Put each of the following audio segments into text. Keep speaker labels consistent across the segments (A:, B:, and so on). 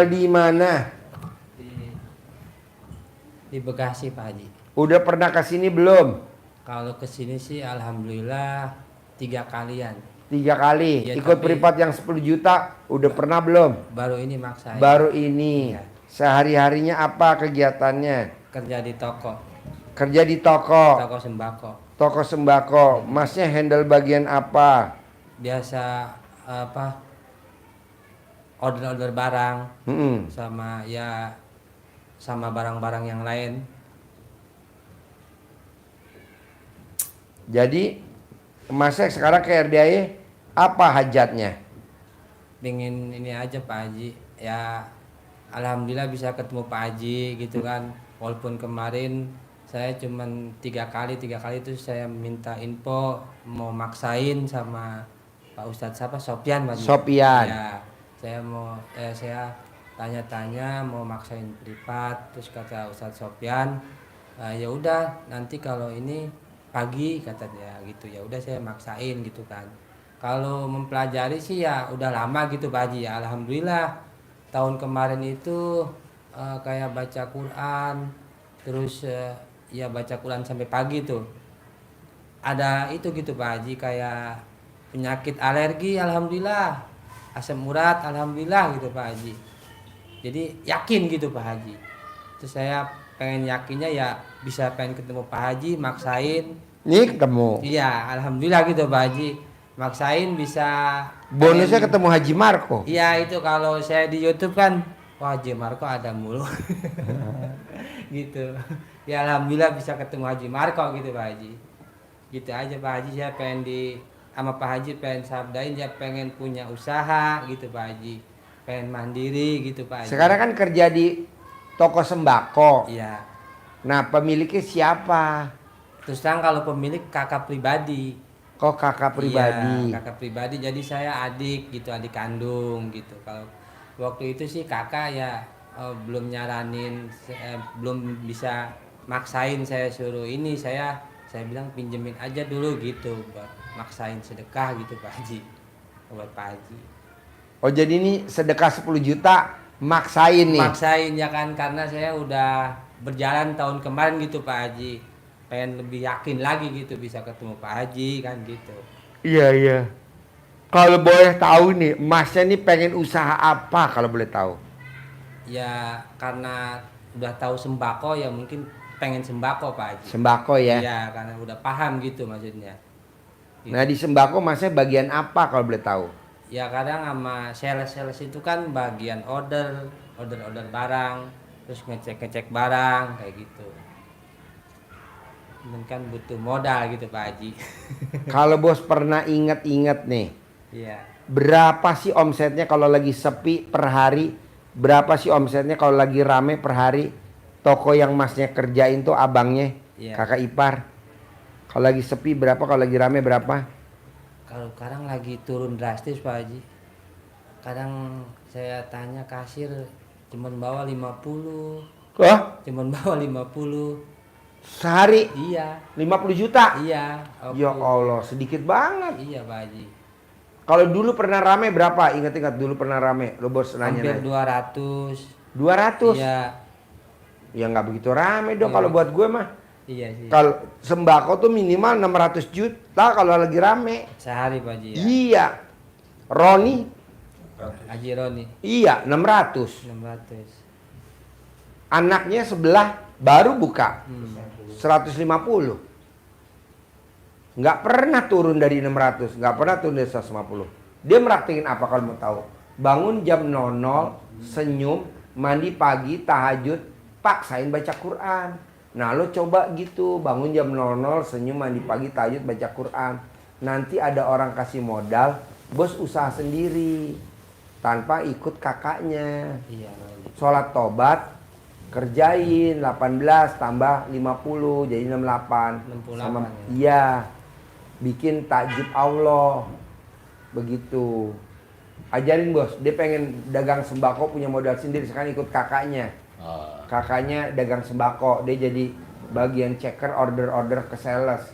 A: Tinggal di mana?
B: di, di Bekasi Pak Haji.
A: Udah pernah ke sini belum?
B: Kalau kesini sih alhamdulillah 3 kalian.
A: 3 kali.
B: Ya
A: Ikut
B: tapi
A: privat yang 10 juta. Udah pernah belum?
B: baru ini maksain.
A: Baru ini.
B: Iya.
A: Sehari-harinya apa kegiatannya?
B: Kerja di toko,
A: Kerja di toko.
B: toko sembako.
A: Toko sembako. Masnya handle bagian apa?
B: Biasa apa? Order-order barang
A: Mm-mm.
B: sama barang-barang yang lain.
A: Jadi masnya sekarang ke RDAY apa hajatnya?
B: Pengen ini aja Pak Haji. Ya alhamdulillah bisa ketemu Pak Haji gitu kan. Walaupun kemarin saya cuman 3 kali itu saya minta info mau maksain sama Pak Ustadz siapa Sopyan Pak Haji.
A: Sopian.
B: Ya, saya tanya-tanya mau maksain privat, terus kata Ustadz Sopyan, ya udah nanti kalau ini pagi kata dia gitu. Ya udah saya maksain gitu kan. Kalau mempelajari sih ya udah lama gitu Pak Haji. Ya, alhamdulillah tahun kemarin itu kayak baca Quran, terus ya baca Quran sampai pagi tuh. Ada itu gitu Pak Haji kayak penyakit alergi alhamdulillah, asam urat alhamdulillah gitu Pak Haji. Jadi yakin gitu Pak Haji. Terus saya pengen yakinnya ya bisa pengen ketemu Pak Haji maksain.
A: Nih ketemu.
B: Iya alhamdulillah gitu Pak Haji. Maksain bisa
A: Bonusnya
B: pengen.
A: ketemu Haji Marco.
B: Iya itu kalau saya di YouTube kan wah Haji Marco ada mulu. Gitu. Ya alhamdulillah bisa ketemu Haji Marco gitu Pak Haji. Gitu aja Pak Haji, saya pengen sama Pak Haji pengen sabdain dia pengen punya usaha gitu Pak Haji. Pengen mandiri gitu Pak Haji.
A: Sekarang kan kerja di toko sembako.
B: Iya.
A: Nah, pemiliknya siapa?
B: Terus terang kalau pemilik kakak pribadi.
A: Kok kakak pribadi?
B: Iya, kakak pribadi. Jadi saya adik gitu, adik kandung gitu. Kalau waktu itu sih kakak ya belum nyaranin, belum bisa maksain saya suruh ini. Saya bilang pinjemin aja dulu gitu, buat maksain sedekah gitu Pak Haji, buat Pak Haji.
A: Oh, jadi ini sedekah 10 juta maksain nih.
B: Maksain ya kan karena saya udah berjalan tahun kemarin gitu Pak Haji. Pengen lebih yakin lagi gitu bisa ketemu Pak Haji kan gitu.
A: Iya, iya. Kalau boleh tahu nih, Masnya nih pengen usaha apa kalau boleh tahu?
B: Ya karena udah tahu sembako ya mungkin pengen sembako Pak Haji.
A: Sembako ya.
B: Iya karena udah paham gitu maksudnya. Gitu.
A: Nah, di sembako Masnya bagian apa kalau boleh tahu?
B: Ya kadang sama sales itu kan bagian order barang, terus ngecek barang kayak gitu. Dan kan butuh modal gitu Pak Haji.
A: Kalau bos pernah inget-inget nih,
B: Iya.
A: berapa sih omsetnya kalau lagi sepi per hari? Berapa sih omsetnya kalau lagi rame per hari? Toko yang Masnya kerjain tuh abangnya,
B: Iya.
A: kakak ipar. Kalau lagi sepi berapa? Kalau lagi rame berapa?
B: Kalau sekarang lagi turun drastis Pak Haji. Kadang saya tanya kasir cuman bawa 50.
A: Wah,
B: Cuman bawa 50.
A: sehari
B: Iya.
A: 50 juta.
B: Iya.
A: Ya Allah, sedikit banget.
B: Iya Pak Haji.
A: Kalau dulu pernah rame berapa? Ingat-ingat dulu pernah rame. Lo bos
B: Hampir
A: nanya.
B: 200.
A: 200.
B: Iya.
A: Ya nggak begitu rame dong
B: Iya.
A: kalau buat gue mah.
B: Iya sih.
A: Kalau sembako tuh minimal 600 juta kalau lagi rame.
B: Sehari Pak Haji ya.
A: Iya. Roni,
B: Haji Roni
A: iya 600.
B: 600.
A: Anaknya sebelah baru buka 150. Nggak pernah turun dari 600, nggak pernah turun dari 150. Dia meraktingin apa kalau mau tahu? Bangun jam 00, senyum, mandi pagi, tahajud, paksain baca Quran. Nah lo coba gitu, bangun jam 00, senyum, mandi pagi, tahajud, baca Quran. Nanti ada orang kasih modal, bos usaha sendiri tanpa ikut kakaknya.
B: Iya Pak Haji.
A: Sholat tobat, kerjain 18 tambah 50 jadi 68.
B: 68
A: Sama,
B: ya.
A: iya. Bikin takjub Allah. Begitu. Ajarin bos, dia pengen dagang sembako punya modal sendiri, sekarang ikut kakaknya. Kakaknya dagang sembako, dia jadi bagian checker order-order ke sales.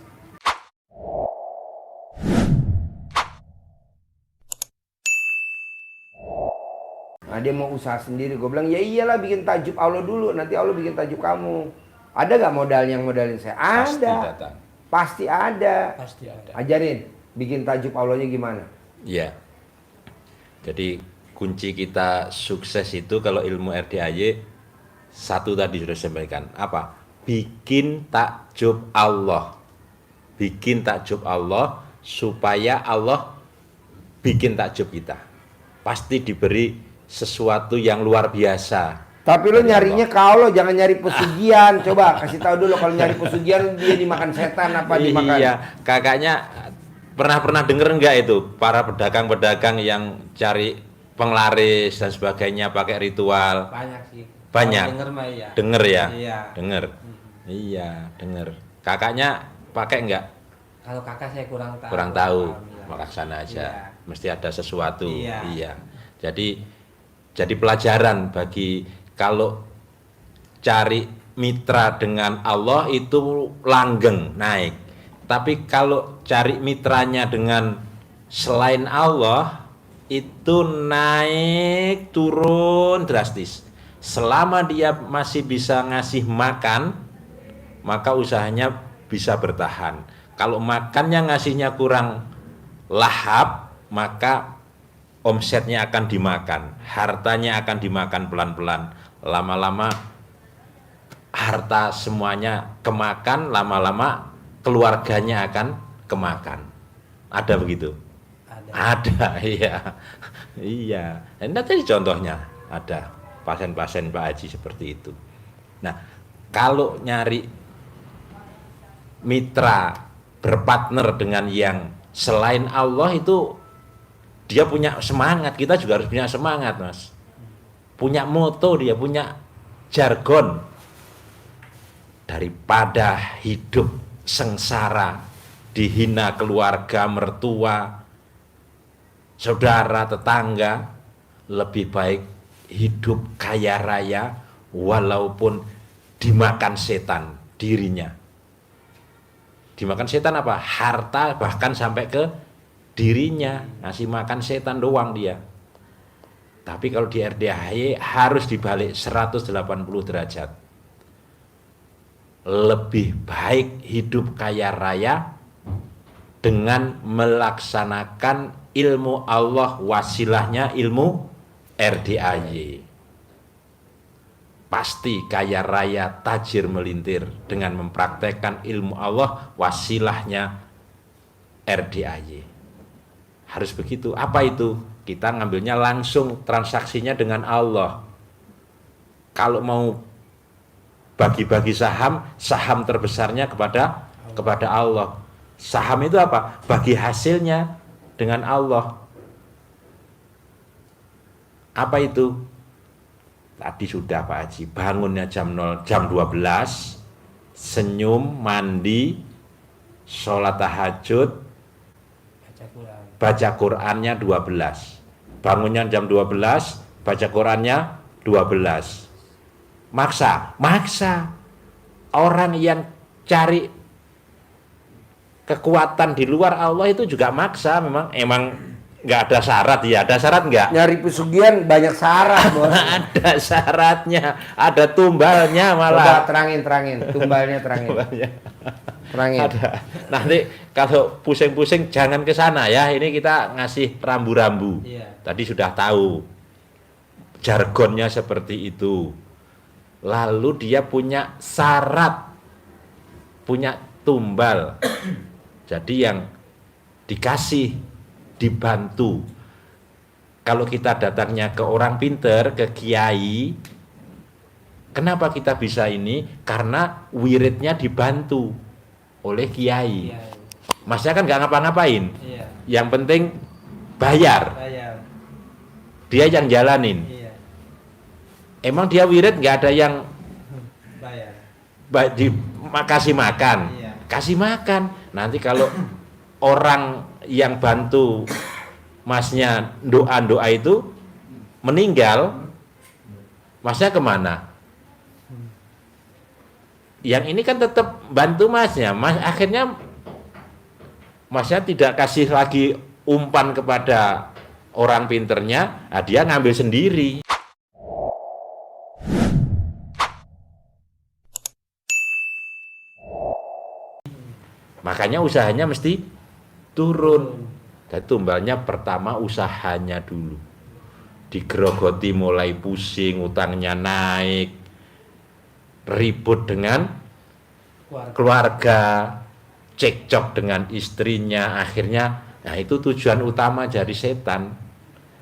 A: Nah dia mau usaha sendiri. Gue bilang ya iyalah bikin tajub Allah dulu, nanti Allah bikin tajub kamu. Ada gak modal yang modalin saya?
C: Pasti
A: Ada.
C: datang.
A: Pasti ada.
B: Pasti ada.
A: Ajarin bikin tajub Allahnya gimana.
C: Iya. Jadi kunci kita sukses itu kalau ilmu RDAY satu tadi sudah disampaikan. Apa? Bikin takjub Allah. Bikin takjub Allah supaya Allah bikin takjub kita. Pasti diberi sesuatu yang luar biasa.
A: Tapi lo
C: dari
A: nyarinya ke Allah, jangan nyari pesugihan. Coba kasih tahu dulu kalau nyari pesugihan dia dimakan setan apa dimakan.
C: Iya, kakaknya pernah dengar enggak itu para pedagang-pedagang yang cari penglaris dan sebagainya pakai ritual?
B: Banyak sih.
C: Banyak.
B: Kalau denger mah iya.
C: Denger ya?
B: Iya.
C: Denger. Iya, denger. Kakaknya pakai enggak?
B: Kalau kakak saya kurang tahu.
C: Kurang tahu.
B: Alhamdulillah.
C: Melaksana aja.
B: Iya.
C: Mesti ada sesuatu.
B: Iya.
C: Iya. Jadi pelajaran bagi kalau cari mitra dengan Allah itu langgeng naik. Tapi kalau cari mitranya dengan selain Allah itu naik turun drastis. Selama dia masih bisa ngasih makan, maka usahanya bisa bertahan. Kalau makannya ngasihnya kurang lahap, maka omsetnya akan dimakan, hartanya akan dimakan pelan-pelan. Lama-lama harta semuanya kemakan, lama-lama keluarganya akan kemakan. Ada begitu? Ada, iya. Iya. Ini tadi contohnya ada pasien-pasien Pak Haji seperti itu. Nah, kalau nyari mitra berpartner dengan yang selain Allah itu dia punya semangat, kita juga harus punya semangat, Mas. Punya moto, dia punya jargon. Daripada hidup sengsara, dihina keluarga, mertua, saudara, tetangga, lebih baik hidup kaya raya walaupun dimakan setan dirinya. Dimakan setan apa? Harta bahkan sampai ke dirinya, ngasih makan setan doang dia. Tapi kalau di RDAY harus dibalik 180 derajat. Lebih baik hidup kaya raya dengan melaksanakan ilmu Allah, wasilahnya ilmu RDAY. Pasti kaya raya tajir melintir dengan mempraktekkan ilmu Allah, wasilahnya RDAY. Harus begitu. Apa itu? Kita ngambilnya langsung transaksinya dengan Allah. Kalau mau bagi-bagi saham, saham terbesarnya kepada Allah. Saham itu apa? Bagi hasilnya dengan Allah. Apa itu? Tadi sudah Pak Haji, bangunnya jam 12, senyum, mandi, sholat tahajud, baca Qur'annya 12. Bangunnya jam 12, baca Qur'annya 12. Maksa. Orang yang cari kekuatan di luar Allah itu juga maksa. Emang nggak ada syarat ya? Ada syarat nggak?
A: Nyari pesugihan banyak syarat, Bos.
C: Ada syaratnya, ada tumbalnya
A: Coba
C: malah.
A: terangin, tumbalnya terangin. Terangin.
C: Ada. Nanti kalau pusing-pusing jangan ke sana ya. Ini kita ngasih rambu-rambu.
B: Iya.
C: Tadi sudah tahu jargonnya seperti itu. Lalu dia punya syarat, punya tumbal. Jadi yang dikasih, dibantu. Kalau kita datangnya ke orang pinter, ke kiai, kenapa kita bisa ini? Karena wiridnya dibantu oleh kiai.
B: Iya.
C: Masnya kan nggak ngapa-ngapain.
B: Iya.
C: Yang penting bayar. Dia yang jalanin.
B: Iya.
C: Emang dia wirid nggak ada yang
B: Bayar.
C: kasih makan.
B: Iya.
C: Kasih makan. Nanti kalau orang yang bantu masnya doa itu meninggal, masnya kemana? Yang ini kan tetap bantu masnya. Akhirnya masnya tidak kasih lagi umpan kepada orang pinternya, dia ngambil sendiri. Makanya usahanya mesti turun. Dan tumbalnya pertama usahanya dulu. Digerogoti mulai pusing, utangnya naik, ribut dengan keluarga, cekcok dengan istrinya, akhirnya, nah itu tujuan utama dari setan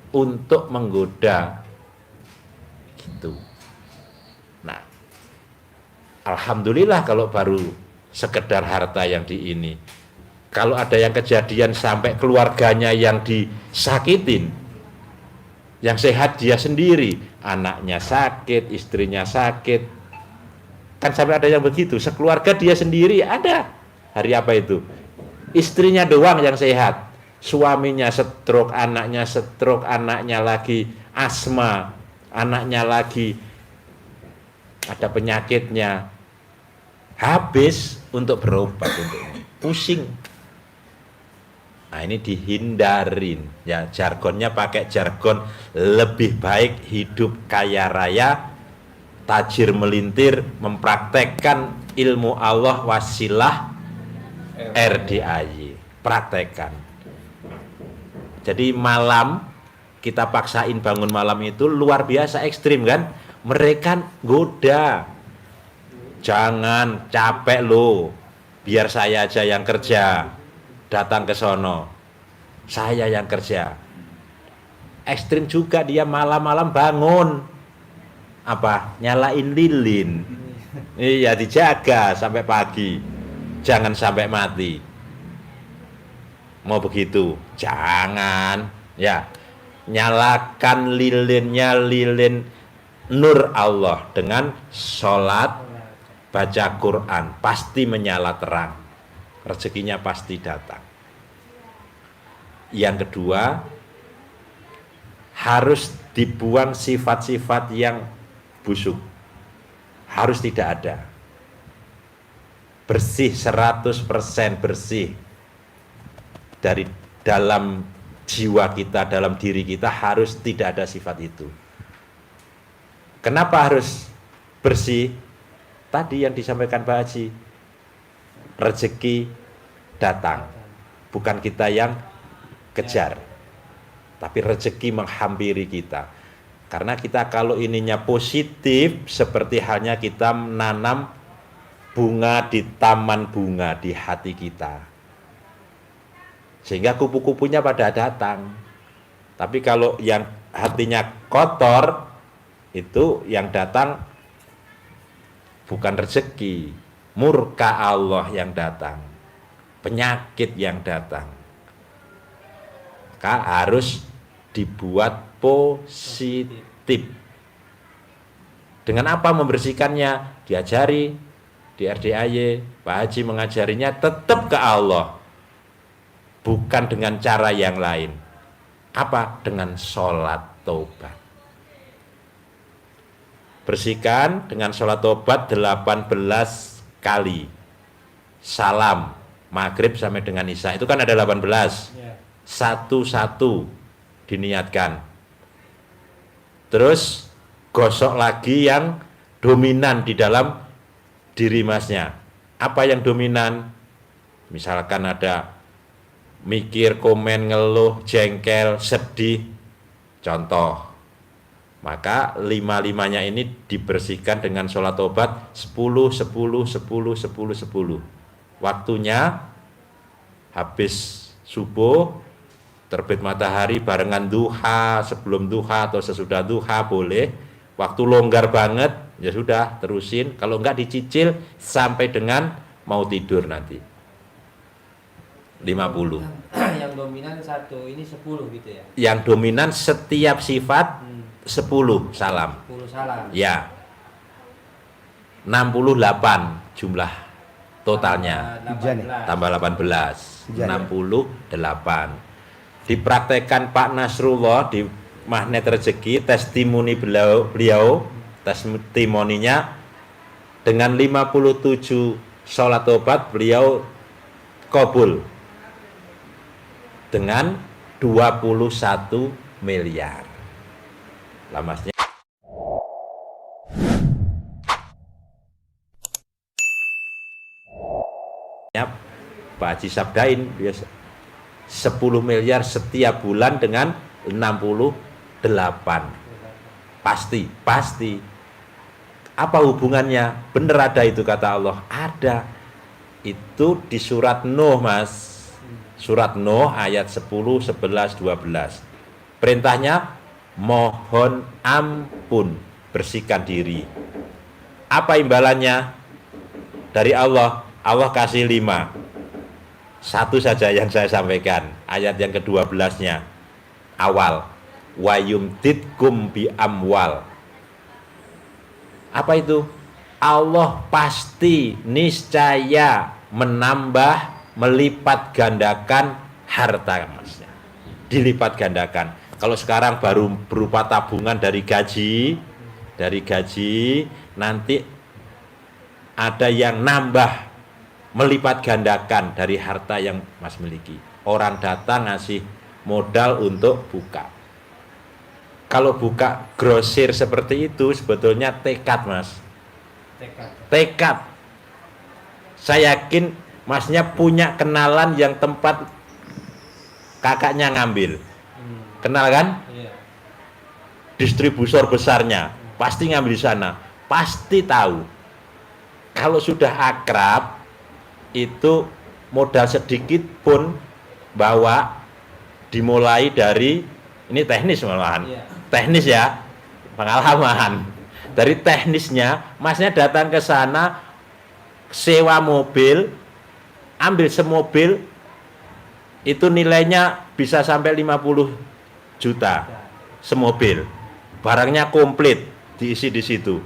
C: untuk menggoda, gitu. Nah, alhamdulillah kalau baru sekedar harta yang di ini. Kalau ada yang kejadian sampai keluarganya yang disakitin, yang sehat dia sendiri, anaknya sakit, istrinya sakit, kan sampai ada yang begitu, sekeluarga dia sendiri ada. Hari apa itu? Istrinya doang yang sehat, suaminya stroke, anaknya lagi asma, anaknya lagi ada penyakitnya, habis untuk berobat, untuk pusing. Nah ini dihindarin, ya jargonnya pakai jargon lebih baik hidup kaya raya, tajir melintir, mempraktekkan ilmu Allah wasilah RDAY, praktekkan. Jadi malam kita paksain bangun malam itu luar biasa ekstrim kan, mereka goda, jangan capek lo, biar saya aja yang kerja, datang ke sono, saya yang kerja. Ekstrim juga dia malam-malam bangun, apa, nyalain lilin, iya dijaga sampai pagi, jangan sampai mati. Mau begitu, jangan, ya, nyalakan lilinnya, lilin nur Allah dengan sholat, baca Quran, pasti menyala terang, rezekinya pasti datang. Yang kedua, harus dibuang sifat-sifat yang busuk, harus tidak ada, bersih, 100% bersih dari dalam jiwa kita, dalam diri kita, harus tidak ada sifat itu. Kenapa harus bersih? Tadi yang disampaikan Pak Haji, rezeki datang, bukan kita yang kejar, tapi rezeki menghampiri kita. Karena kita kalau ininya positif, seperti halnya kita menanam bunga di taman bunga di hati kita, sehingga kupu-kupunya pada datang. Tapi kalau yang hatinya kotor, itu yang datang bukan rezeki, murka Allah yang datang, penyakit yang datang. Maka harus dibuat positif. Dengan apa membersihkannya? Diajari di RDAY, Pak Haji mengajarinya tetap ke Allah, bukan dengan cara yang lain. Apa? Dengan sholat tobat. Bersihkan dengan sholat tobat 18 kali. Salam maghrib sampai dengan isya, itu kan ada 18. Satu-satu diniatkan. Terus gosok lagi yang dominan di dalam diri masnya. Apa yang dominan? Misalkan ada mikir, komen, ngeluh, jengkel, sedih, contoh. Maka 5-5-nya ini dibersihkan dengan sholat tobat 10, 10, 10, 10, 10. Waktunya habis subuh, terbit matahari barengan duha, sebelum duha atau sesudah duha boleh. Waktu longgar banget, ya sudah terusin. Kalau enggak dicicil sampai dengan mau tidur nanti. 50.
B: Yang dominan satu, ini 10 gitu ya?
C: Yang dominan setiap sifat 10 salam.
B: 10 salam.
C: Ya. 68 jumlah totalnya. Tambah 18. 68. Dipraktekkan Pak Nasrullah di Magnet Rezeki, testimoni beliau testimoninya dengan 57 sholat tobat beliau kabul dengan 21 miliar. Lamasnya Pak Haji sabdain biasa 10 miliar setiap bulan dengan 68. Pasti. Apa hubungannya? Benar ada itu kata Allah. Ada. Itu di surat Nuh, Mas. Surat Nuh ayat 10, 11, 12. Perintahnya mohon ampun, bersihkan diri. Apa imbalannya? Dari Allah, Allah kasih 5. Satu saja yang saya sampaikan, ayat yang ke-12-nya. Awal, wa yumditkum bi amwal. Apa itu? Allah pasti niscaya menambah, melipat gandakan harta Masnya. Dilipat gandakan. Kalau sekarang baru berupa tabungan dari gaji, nanti ada yang nambah, melipat gandakan dari harta yang Mas miliki. Orang datang ngasih modal untuk buka. Kalau buka grosir seperti itu sebetulnya tekad, Mas. Tekad. Saya yakin Masnya punya kenalan yang tempat kakaknya ngambil. Kenal kan?
B: Iya.
C: Distributor besarnya pasti ngambil di sana, pasti tahu. Kalau sudah akrab, itu modal sedikit pun bawa, dimulai dari, ini teknis malahan, teknis ya, pengalaman. Dari teknisnya, Masnya datang ke sana, sewa mobil, ambil semobil, itu nilainya bisa sampai 50 juta semobil. Barangnya komplit, diisi di situ.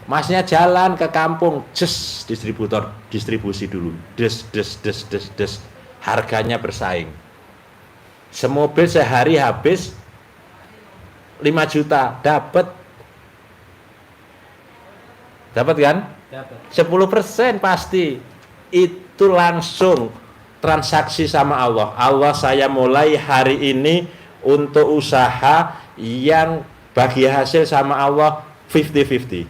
C: Masnya jalan ke kampung, distributor distribusi dulu, des. Harganya bersaing. Semobil sehari habis 5 juta, dapat kan?
B: Dapat.
C: 10% pasti. Itu langsung transaksi sama Allah. Allah, saya mulai hari ini untuk usaha yang bagi hasil sama Allah 50-50.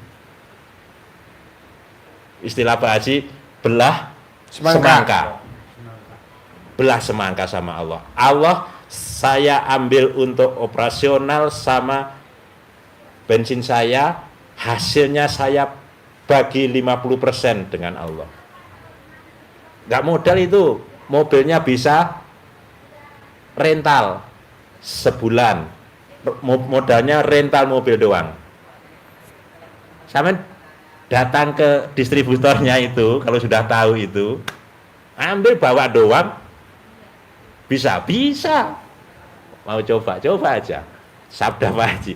C: Istilah Pak Haji, belah semangka. Belah semangka sama Allah. Allah, saya ambil untuk operasional sama bensin saya, hasilnya saya bagi 50% dengan Allah. Nggak modal itu, mobilnya bisa rental sebulan, modalnya rental mobil doang. Sampai datang ke distributornya itu, kalau sudah tahu itu, ambil bawa doang, bisa. Mau coba aja. Sabda Pak Haji,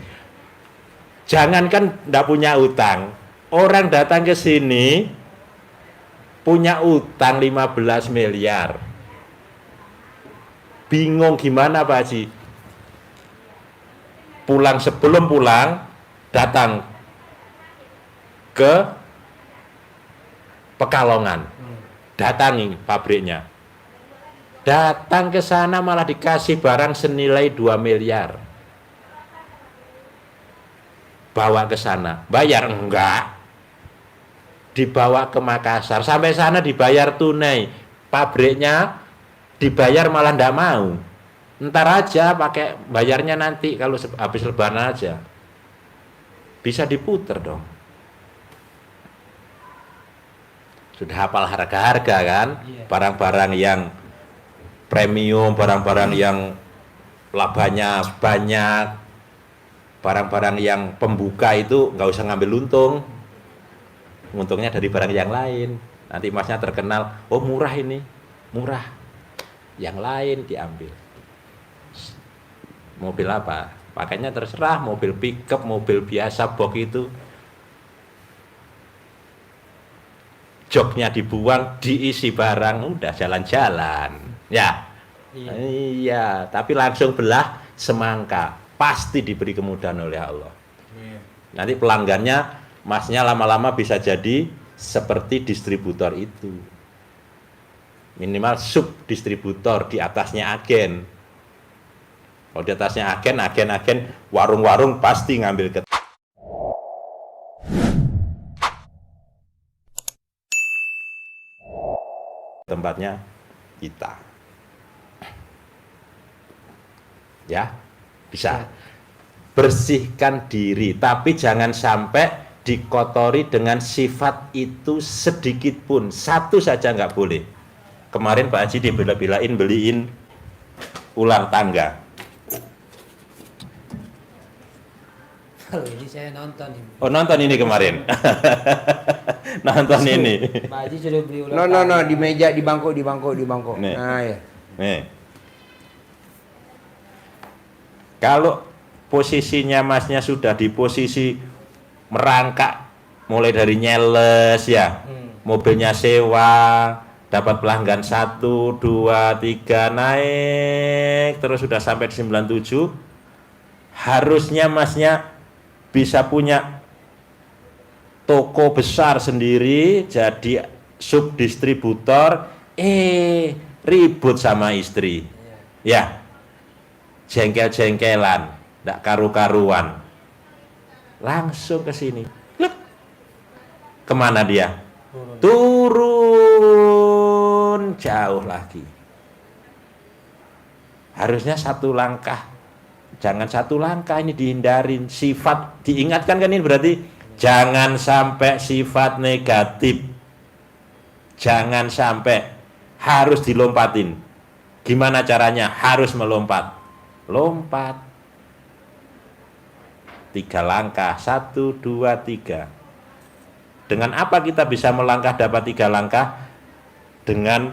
C: jangankan nggak punya utang, orang datang ke sini punya utang 15 miliar. Bingung gimana Pak Haji? Sebelum pulang, datang ke Pekalongan. Datangi pabriknya. Datang ke sana malah dikasih barang senilai 2 miliar. Bawa ke sana, bayar enggak? Dibawa ke Makassar, sampai sana dibayar tunai, pabriknya dibayar malah ndak mau. Ntar aja pakai bayarnya nanti kalau habis lebaran aja. Bisa diputer dong. Sudah hafal harga-harga kan? Barang-barang yang premium, barang-barang yang labanya banyak, barang-barang yang pembuka itu nggak usah ngambil untung. Untungnya dari barang yang lain. Nanti Masnya terkenal, oh murah ini, murah. Yang lain diambil. Mobil apa? Pakainya terserah, mobil pickup, mobil biasa, box itu. Joknya dibuang, diisi barang, udah jalan-jalan. Ya. Iya, tapi langsung belah semangka. Pasti diberi kemudahan oleh Allah. Nanti pelanggannya, Masnya lama-lama bisa jadi seperti distributor itu. Minimal subdistributor, di atasnya agen. Kalau di atasnya agen, warung-warung pasti ngambil ke tempatnya kita. Ya, bisa. Bersihkan diri, tapi jangan sampai dikotori dengan sifat itu sedikit pun. Satu saja nggak boleh. Kemarin Pak Haji dibela-belain beliin ular tangga.
B: Kalau ini saya nonton ini.
C: Oh, nonton ini kemarin. Nonton ini.
B: Pak Haji sudah beli ular
A: No,
B: tangga.
A: di meja, di bangku.
C: Nih.
A: Nah, ya.
C: Nih. Kalau posisinya masnya sudah di posisi merangkak, mulai dari nyeles ya, mobilnya sewa, dapat pelanggan 1, 2, 3, naik, terus sudah sampai di 97, harusnya masnya bisa punya toko besar sendiri, jadi subdistributor, ribut sama istri, ya, jengkel-jengkelan, ndak karu-karuan, langsung ke sini. Lek. Kemana dia? Turun jauh lagi. Harusnya satu langkah, jangan satu langkah, ini dihindarin. Sifat diingatkan kan, ini berarti jangan sampai sifat negatif, jangan sampai, harus dilompatin. Gimana caranya? Harus melompat. Lompat 3 langkah, 1, 2, 3. Dengan apa kita bisa melangkah dapat 3 langkah? Dengan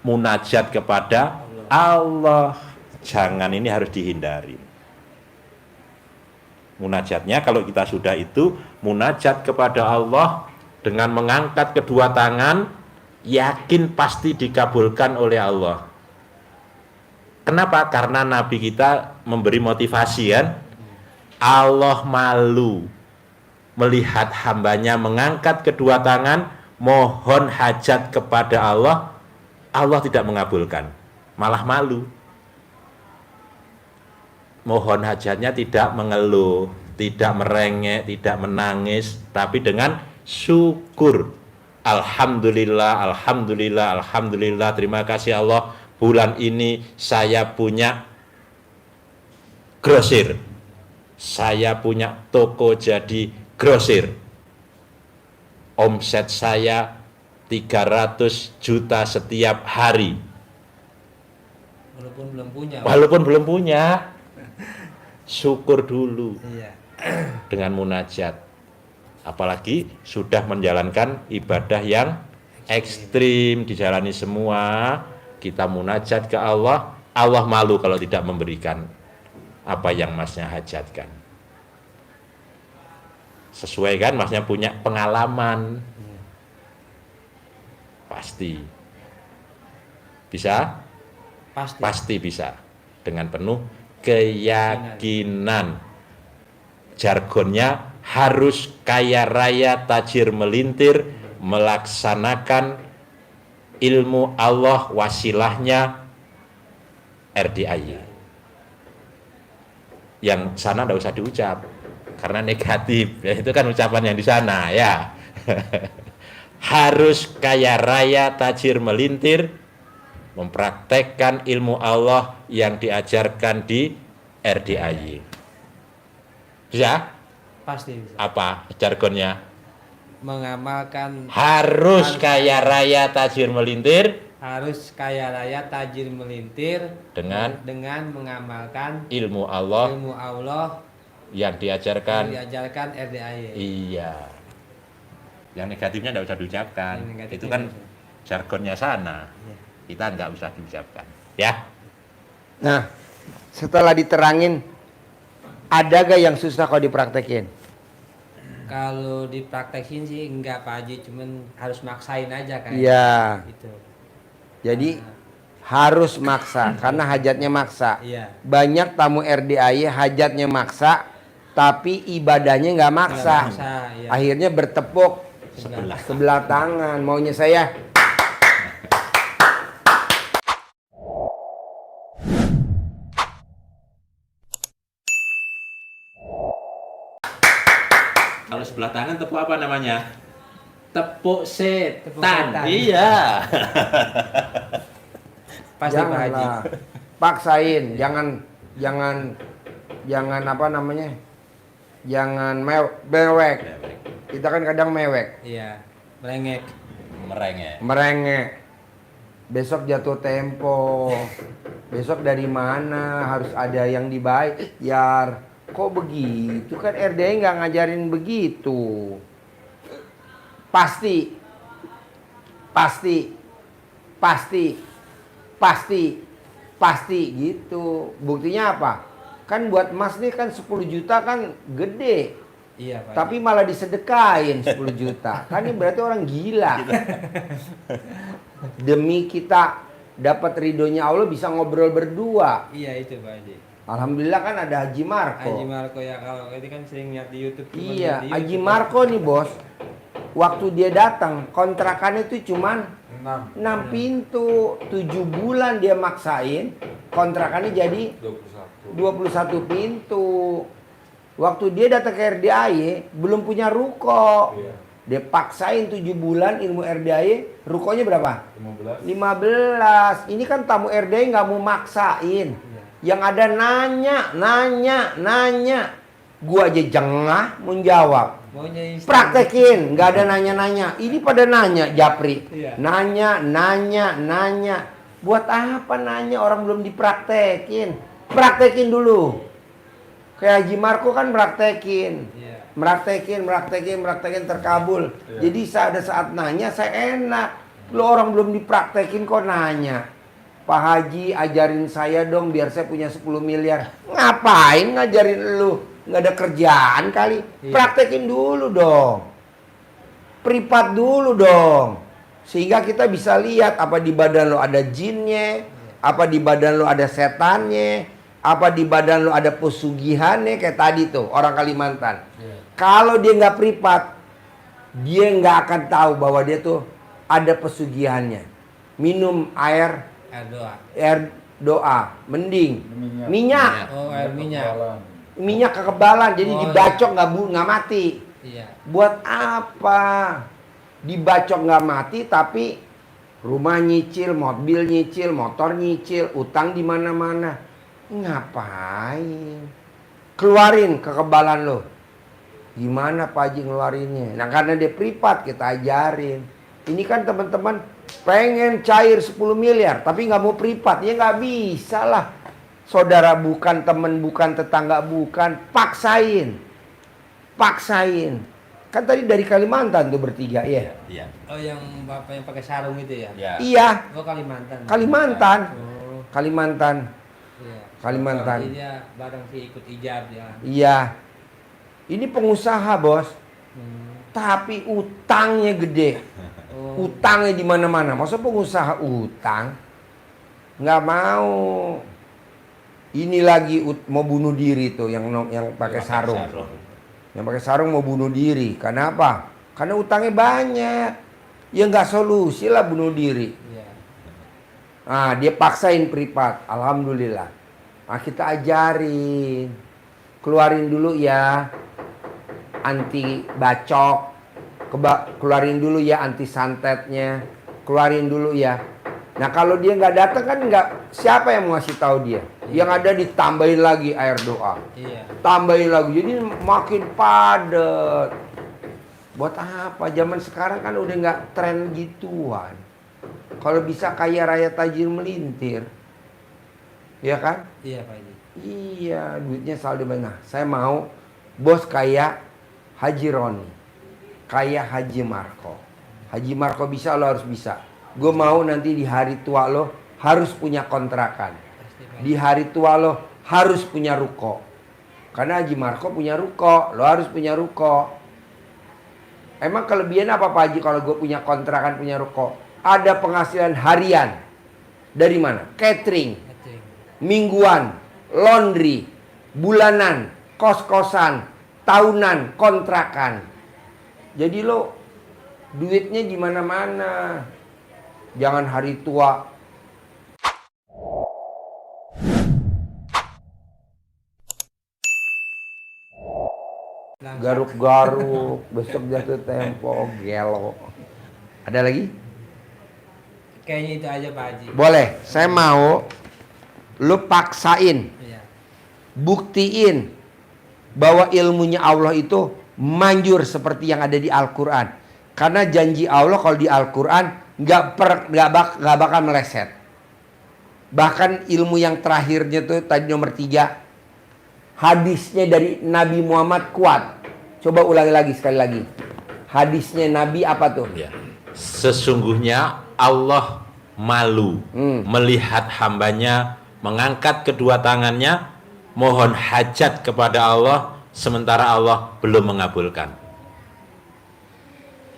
C: munajat kepada Allah. Jangan, ini harus dihindari. Munajatnya kalau kita sudah itu munajat kepada Allah dengan mengangkat kedua tangan, yakin pasti dikabulkan oleh Allah. Kenapa? Karena Nabi kita memberi motivasi kan. Allah malu melihat hambanya mengangkat kedua tangan, mohon hajat kepada Allah, Allah tidak mengabulkan, malah malu. Mohon hajatnya tidak mengeluh, tidak merengek, tidak menangis, tapi dengan syukur. Alhamdulillah, alhamdulillah, alhamdulillah, terima kasih Allah, bulan ini saya punya grosir, saya punya toko jadi grosir, omset saya 300 juta setiap hari. Walaupun belum punya, syukur dulu.
B: Iya.
C: Dengan munajat. Apalagi sudah menjalankan ibadah yang ekstrim, dijalani semua, kita munajat ke Allah, Allah malu kalau tidak memberikan apa yang masnya hajatkan. Sesuai kan, masnya punya pengalaman. Pasti bisa? Pasti bisa. Dengan penuh keyakinan. Jargonnya harus kaya raya tajir melintir, melaksanakan ilmu Allah, wasilahnya RDAY. Yang sana tidak usah diucap karena negatif ya, itu kan ucapan yang di sana ya. Harus kaya raya tajir melintir, mempraktekkan ilmu Allah yang diajarkan di RDAY. Bisa?
B: Pasti bisa.
C: Apa jargonnya?
B: Mengamalkan,
C: Harus kaya raya tajir melintir
B: harus kaya raya tajir melintir
C: dengan
B: mengamalkan
C: ilmu Allah
B: ilmu Allah
C: yang diajarkan.
B: yang diajarkan RDAY.
C: Iya. Yang negatifnya tidak usah diucapkan.
B: Yang negatifnya
C: Itu kan
B: tidak usah.
C: jargonnya sana.
B: Iya.
C: Kita nggak usah diucapkan. Ya.
A: Nah, setelah diterangin, ada gak yang susah kalau dipraktekin?
B: Kalau dipraktekin sih enggak Pak Haji, cuman harus maksain aja kan.
A: Iya.
B: Gitu.
A: Jadi harus maksa karena hajatnya maksa.
B: Iya.
A: Banyak tamu RDAY hajatnya maksa, tapi ibadahnya nggak maksa.
B: Nggak maksa, iya.
A: Akhirnya bertepuk sebelah tangan. Maunya saya.
C: Kalau sebelah tangan tepuk apa namanya? Tepuk setan.
B: setan.
C: Iya.
B: Pasti Pak Haji.
A: Janganlah. Paksain, jangan apa namanya? Jangan mewek. Kita kan kadang mewek,
B: Iya, merengek.
C: Merengek.
A: besok jatuh tempo, besok dari mana harus ada yang dibayar. Kok begitu, kan RDI nggak ngajarin begitu. Pasti gitu. Buktinya apa? Kan buat emas nih kan 10 juta kan gede.
B: Iya Pak
A: Tapi malah disedekain 10 juta. Kan ini berarti orang gila. Demi kita dapat ridhonya Allah bisa ngobrol berdua.
B: Haji. Iya itu Pak Haji.
A: Alhamdulillah kan ada Haji Marco.
B: Haji Marco ya, kalau itu kan sering lihat di YouTube. cuman
A: Iya,
B: lihat di
A: Haji
B: YouTube,
A: Marco nih bos. Waktu dia datang, kontrakannya itu cuman 6 pintu. 7 bulan dia maksain, kontrakannya jadi 21 pintu. Waktu dia datang ke RDAY, belum punya ruko. Dia paksain 7 bulan ilmu RDAY, rukonya berapa? 15. Ini kan tamu RDAY nggak mau maksain. Yang ada nanya. Gua aja jengah menjawab.
B: Maunya instan.
A: Praktekin, nggak ada nanya-nanya. Ini pada nanya, Japri.
B: Iya.
A: Nanya. Buat apa nanya, orang belum dipraktekin. Praktekin dulu. Kayak Haji Marco kan praktekin.
B: Iya.
A: Praktekin terkabul. Jadi ada saat nanya saya enak. Lo orang belum dipraktekin kok nanya. Pak Haji ajarin saya dong biar saya punya 10 miliar. Ngapain ngajarin lu? Nggak ada kerjaan kali.
B: Iya.
A: Praktekin dulu dong. Privat dulu dong. Sehingga kita bisa lihat apa di badan lo ada jinnya, apa di badan lo ada setannya, apa di badan lo ada pesugihannya kayak tadi tuh orang Kalimantan.
B: Iya.
A: Kalau dia nggak privat, dia nggak akan tahu bahwa dia tuh ada pesugihannya. Minum air doa, mending minyak.
B: Oh, air minyak.
A: Minyak kekebalan, jadi
B: Oh,
A: dibacok nggak mati.
B: Iya.
A: Buat apa? Dibacok nggak mati tapi rumah nyicil, mobil nyicil, motor nyicil, utang di mana-mana. Ngapain? Keluarin kekebalan lo. Gimana Pak Haji ngeluarinnya? Nah karena dia privat kita ajarin. Ini kan teman-teman pengen cair 10 miliar tapi nggak mau privat. Ya nggak bisa lah. Saudara bukan, teman bukan, tetangga bukan. Paksain. Kan tadi dari Kalimantan tuh bertiga ya.
C: Iya.
B: Oh yang bapak yang pakai sarung itu ya?
C: Ya.
A: Iya.
B: Oh Kalimantan. Oh
A: Kalimantan.
B: iya.
A: Kalimantan.
B: Jadi dia bareng sih ikut ijab ya.
A: Iya. Ini pengusaha bos.
B: Hmm.
A: Tapi utangnya gede.
B: Oh.
A: Utangnya di mana-mana. Masa pengusaha utang? Nggak mau. Ini lagi mau bunuh diri tuh yang pakai sarung. Yang pakai sarung mau bunuh diri. Karena apa? Karena utangnya banyak. Ya nggak solusi lah bunuh diri.
B: Iya.
A: Nah, dia paksain privat. Alhamdulillah. Nah, kita ajarin. Keluarin dulu ya anti bacok. Keluarin dulu ya anti santetnya. Keluarin dulu ya. Nah, kalau dia nggak datang kan siapa yang mau ngasih tahu dia? Yang ada ditambahin lagi air doa.
B: Iya.
A: Tambahin lagi. Jadi makin padat. Buat apa? Zaman sekarang kan udah nggak tren gituan. Kalau bisa kaya raya tajir melintir. Iya kan?
B: Iya Pak Haji.
A: Iya, duitnya selalu banyak. Nah, saya mau bos kayak Haji Roni. Kayak Haji Marco. Haji Marco bisa, lo harus bisa. Gue mau nanti di hari tua lo harus punya kontrakan.
B: Pasti Pak Haji.
A: Di hari tua lo harus punya ruko. Karena Haji Marco punya ruko, lo harus punya ruko. Emang kelebihan apa Pak Haji kalau gue punya kontrakan, punya ruko? Ada penghasilan harian. Dari mana? Catering, mingguan, laundry, bulanan, kos-kosan, tahunan, kontrakan. Jadi lo duitnya di mana-mana. Jangan hari tua garuk-garuk, besok jatuh tempo, gelo. Ada lagi?
B: kayaknya itu aja Pak Haji.
A: Boleh, saya mau lu paksain,
B: Iya.
A: buktiin bahwa ilmunya Allah itu manjur seperti yang ada di Al-Quran. Karena janji Allah kalau di Al-Quran nggak bakal meleset. Bahkan ilmu yang terakhirnya tuh tadi nomor 3, hadisnya dari Nabi Muhammad kuat. Coba ulangi lagi sekali lagi. Hadisnya Nabi apa tuh?
C: Ya. Sesungguhnya Allah malu melihat hambanya mengangkat kedua tangannya mohon hajat kepada Allah sementara Allah belum mengabulkan.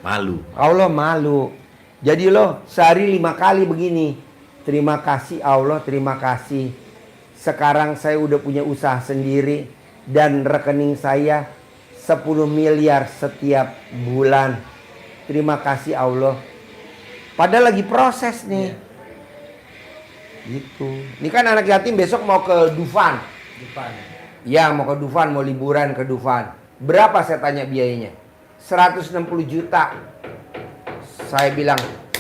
C: Malu.
A: Allah malu. Jadi lo sehari 5 kali begini. Terima kasih Allah, terima kasih. Sekarang saya udah punya usaha sendiri dan rekening saya 10 miliar setiap bulan. Terima kasih Allah. Padahal lagi proses nih. Gitu. Ini kan anak yatim besok mau ke Dufan.
B: Depan.
A: Ya, mau ke Dufan, mau liburan ke Dufan. Berapa saya tanya biayanya? 160 juta. Saya bilang,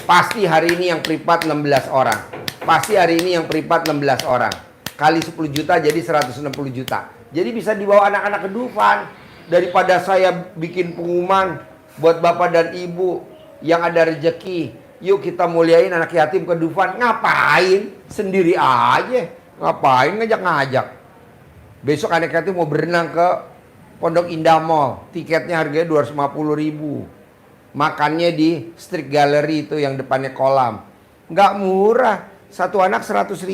A: pasti hari ini yang privat 16 orang. Pasti hari ini yang privat 16 orang. Kali 10 juta jadi 160 juta. Jadi bisa dibawa anak-anak ke Dufan. Daripada saya bikin pengumuman buat bapak dan ibu yang ada rezeki. Yuk kita muliain anak yatim ke Dufan. Ngapain? Sendiri aja. Ngapain ngajak-ngajak? Besok anak yatim mau berenang ke Pondok Indah Mall. Tiketnya harganya 250.000. Makannya di Street Gallery itu yang depannya kolam. Nggak murah. Satu anak 100.000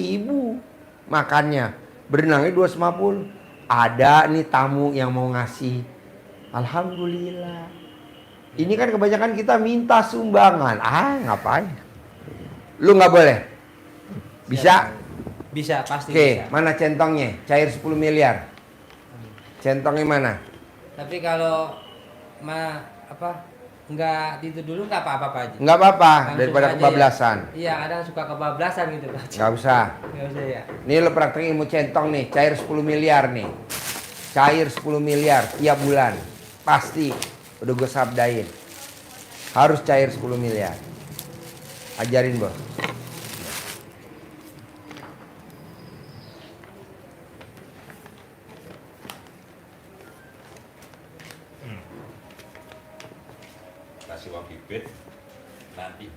A: makannya. Berenangnya 250. Ada nih tamu yang mau ngasih. Alhamdulillah. Ini kan kebanyakan kita minta sumbangan. Ngapain? Lu nggak boleh? Bisa?
B: Bisa, pasti
A: Oke,
B: bisa.
A: mana centongnya? Cair 10 miliar. Centongnya mana?
B: Tapi kalau nggak itu dulu nggak apa-apa Pak Haji.
A: Nggak apa-apa,
B: Langsung
A: daripada
B: aja
A: kebablasan.
B: Ya. Iya, kadang suka kebablasan gitu Pak Haji.
A: Nggak usah.
B: Nggak usah ya.
A: Nih lo praktekin ilmu centong nih, cair 10 miliar nih. Cair 10 miliar tiap bulan. Pasti. Udah gue sabdain. Harus cair 10 miliar. Ajarin bos.
C: Kasih uang bibit, nanti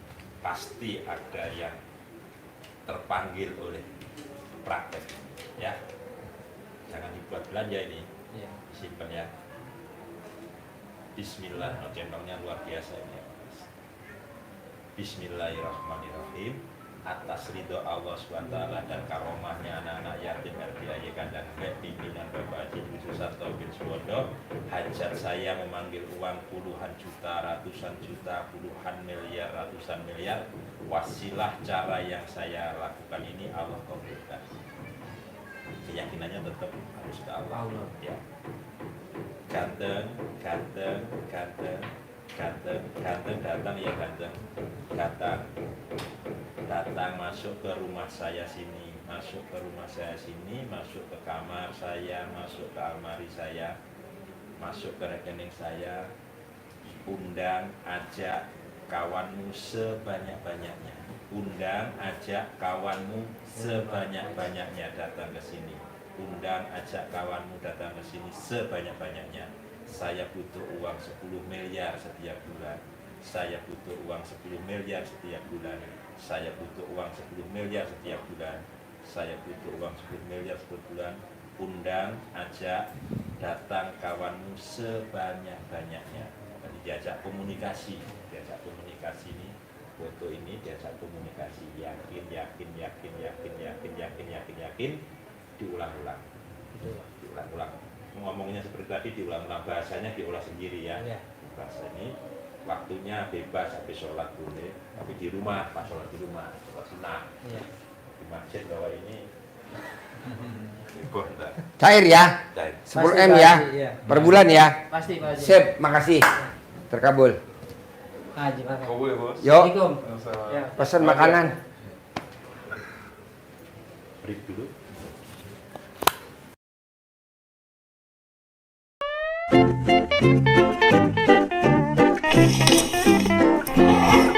C: pasti ada yang terpanggil oleh praktek, ya. Jangan dibuat belanja ini,
B: Iya.
C: simpen ya. Bismillah, centongnya luar biasa ini. Bismillahirrahmanirrahim. Atas ridho Allah SWT dan karomahnya anak-anak yatim RDAY Kandang Gede pimpinan Bapak Haji Susanto bin Suwondo, hajat saya memanggil uang puluhan juta, ratusan juta, puluhan miliar, ratusan miliar. Wasilah cara yang saya lakukan ini Allah kabulkan. Keyakinannya tetap harus ke Allah. Ya. Ganteng, ganteng, ganteng, ganteng, ganteng, datang ya ganteng, datang masuk ke rumah saya sini, masuk ke rumah saya sini, masuk ke kamar saya, masuk ke almari saya, masuk ke rekening saya, undang, ajak kawanmu sebanyak-banyaknya, undang, ajak kawanmu sebanyak-banyaknya datang ke sini, undang, ajak kawanmu datang ke sini sebanyak-banyaknya. Saya butuh uang 10 miliar setiap bulan. Saya butuh uang 10 miliar setiap bulan. Saya butuh uang 10 miliar setiap bulan. Saya butuh uang 10 miliar setiap bulan. Undang, ajak, datang kawanmu sebanyak-banyaknya. Jadi diajak komunikasi ini, foto ini diajak komunikasi, yakin, diulang-ulang. Ngomongnya seperti tadi diulang-ulang, bahasanya diolah sendiri ya. Bahasa ini waktunya bebas, habis sholat boleh, tapi di rumah, pas sholat di rumah, sholat sunnah. Di masjid bahwa ini
A: Cair ya.
C: cair.
A: 10
B: Pasti,
A: M
B: Pak
A: ya.
B: Haji, iya.
A: Per bulan ya.
B: Pasti Pak Haji.
A: Sip, makasih. Terkabul.
B: Pak Haji, makan.
A: Yuk,
B: Assalamualaikum. Ya.
A: pesan makanan.
C: Break dulu.
D: Thank you.